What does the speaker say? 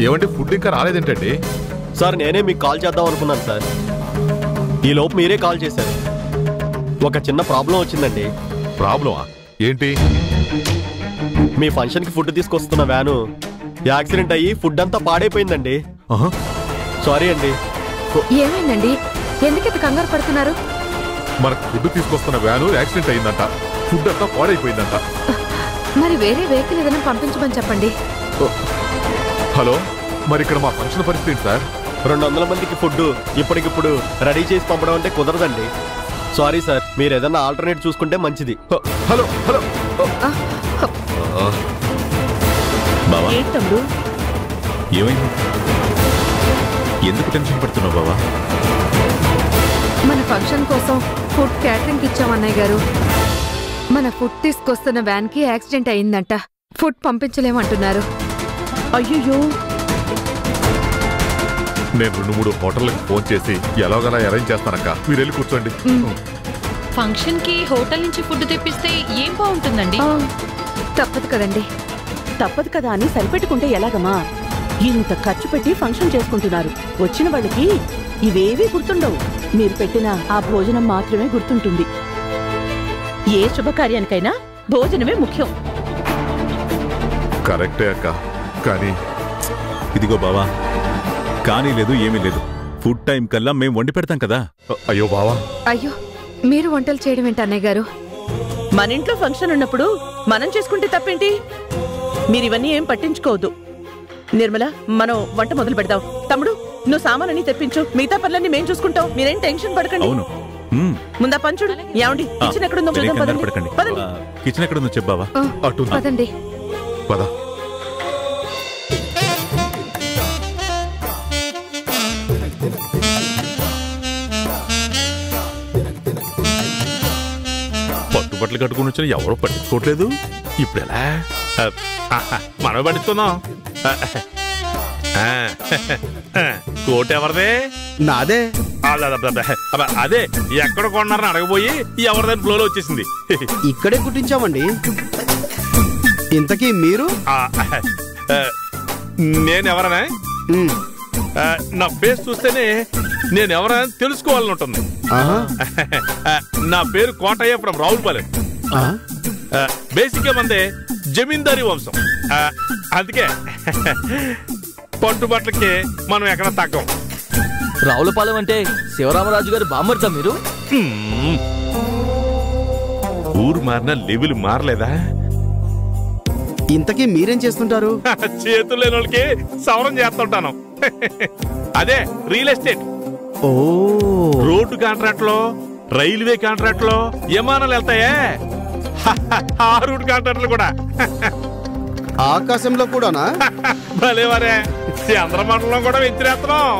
ఏమంటే ఫుడ్ ఇంకా రాలేదేంటండి? సార్ నేనే మీకు కాల్ చేద్దాం అనుకున్నాను సార్. ఈ లోపు మీరే కాల్ చేశారు. ఒక చిన్న ప్రాబ్లం వచ్చిందండి. ప్రాబ్లమా? ఏంటి? మీ ఫంక్షన్కి ఫుడ్ తీసుకొస్తున్న వ్యాను యాక్సిడెంట్ అయ్యి ఫుడ్ అంతా పాడైపోయిందండి. సారీ అండి. ఏమైందండి? ఎందుకు కంగారు పడుతున్నారు? మనకు ఫుడ్ తీసుకొస్తున్న వ్యాను యాక్సిడెంట్ అయిందంట, ఫుడ్ అంతా పాడైపోయిందంట. మరి వేరే వెహికల్ ఏదైనా పంపించమని చెప్పండి. హలో, మరి ఇక్కడ మా ఫంక్షన్ పరిస్థితి సార్? 200 మందికి ఫుడ్ ఇప్పటికిప్పుడు రెడీ చేసి పంపడం అంటే కుదరదండి. సారీ సార్, మీరు ఏదన్నా ఆల్టర్నేట్ చూసుకుంటే మంచిది. హలో హలో బావా, ఏంటండు ఏమైంది? ఎందుకు టెన్షన్ పడుతున్నావు బావా? మన ఫంక్షన్ కోసం ఫుడ్ క్యాటరింగ్ ఇచ్చాం అన్నయ్య గారు. మన ఫుడ్ తీసుకొస్తున్న వ్యాన్ కి యాక్సిడెంట్ అయిందంట. ఫుడ్ పంపించలేమంటున్నారు. అయ్యో, నేను 2-3 హోటళ్ళకి ఫోన్ చేసి ఎలాగలా అరేంజ్ చేస్తానక్క, మీరు వెళ్ళి కూర్చోండి. ఫంక్షన్ కి హోటల్ నుంచి ఫుడ్ తెప్పిస్తే ఏం బాగుంటుందండి? తప్పదు కదండి. తప్పదు కదా అని సరిపెట్టుకుంటే ఎలాగమ్మా? ఇంత ఖర్చు పెట్టి ఫంక్షన్ చేసుకుంటున్నారు. వచ్చిన వాళ్ళకి ఇవేవీ గుర్తుండవు. మీరు పెట్టిన ఆ భోజనం మాత్రమే గుర్తుంటుంది. ఏ శుభకార్యానికైనా భోజనమే ముఖ్యం. కరెక్టే అక్క, కానీ ఇదిగో బావా, కానీ లేదు ఏమీ లేదు. ఫుడ్ టైం కల్లా మేము వండి పెడతాం కదా. అయ్యో బావా, అయ్యో మీరు వంటలు చేయడం ఏంటి అన్నయ్య గారు? మన ఇంట్లో ఫంక్షన్ ఉన్నప్పుడు మనం చేసుకుంటే తప్పేంటి? మీరివన్నీ ఏం పట్టించుకోవద్దు. నిర్మల, మనం వంట మొదలు పెడదాం. తమ్ముడు, నువ్వు సామాన్ని తెప్పించు. మిగతా పనులన్నీ మేం చూసుకుంటాం. మీరేం టెన్షన్ పడకండి. అవును, ముందా పంచుడు. ఏమండి, కిచెన్ ఎక్కడుందో పడకండి. కిచెన్ ఎక్కడుందో చెప్పావా? అటు పదండి. పద. పట్టుబట్టలు కట్టుకుని వచ్చిన ఎవరో పట్టించుకోవట్లేదు. ఇప్పుడు ఎలా? మనం పట్టించుకుందాం. కోట్ ఎవరిదే? నాదే. అదే ఎక్కడ కొన్నారని అడగబోయి ఎవరిదని ఫ్లోలో వచ్చేసింది. ఇక్కడే కుట్టించామండి. ఇంతకీ మీరు? నేనెవరనా? నా ఫేస్ చూస్తేనే నేను ఎవరైనా తెలుసుకోవాలని ఉంటుంది. నా పేరు కోటయ్య ఫ్రమ్ రావులపాలెం. బేసిక్ గా మందే జమీందారీ వంశం. అందుకే పట్టుబట్లకి మనం ఎక్కడ తగ్గం. రావులపాలెం అంటే శివరామరాజు గారు బామ్మర్దా మీరు? ఊరు మారినా లెవెల్ మారలేదా? ఇంతకీ మీరేం చేస్తుంటారు? చేతులు లేని వాళ్ళకి సవరం చేస్తుంటాను. అదే రియల్ ఎస్టేట్. ఓ, రోడ్డు కాంట్రాక్ట్ లో, రైల్వే కాంట్రాక్ట్ లో విమానాలు వెళ్తాయే, ఆ రూట్ కాంట్రాక్ట్లు కూడా. ఆకాశంలో కూడానా? భలే వరే, చంద్రమండలం కూడా వెంచిరేస్తున్నాం.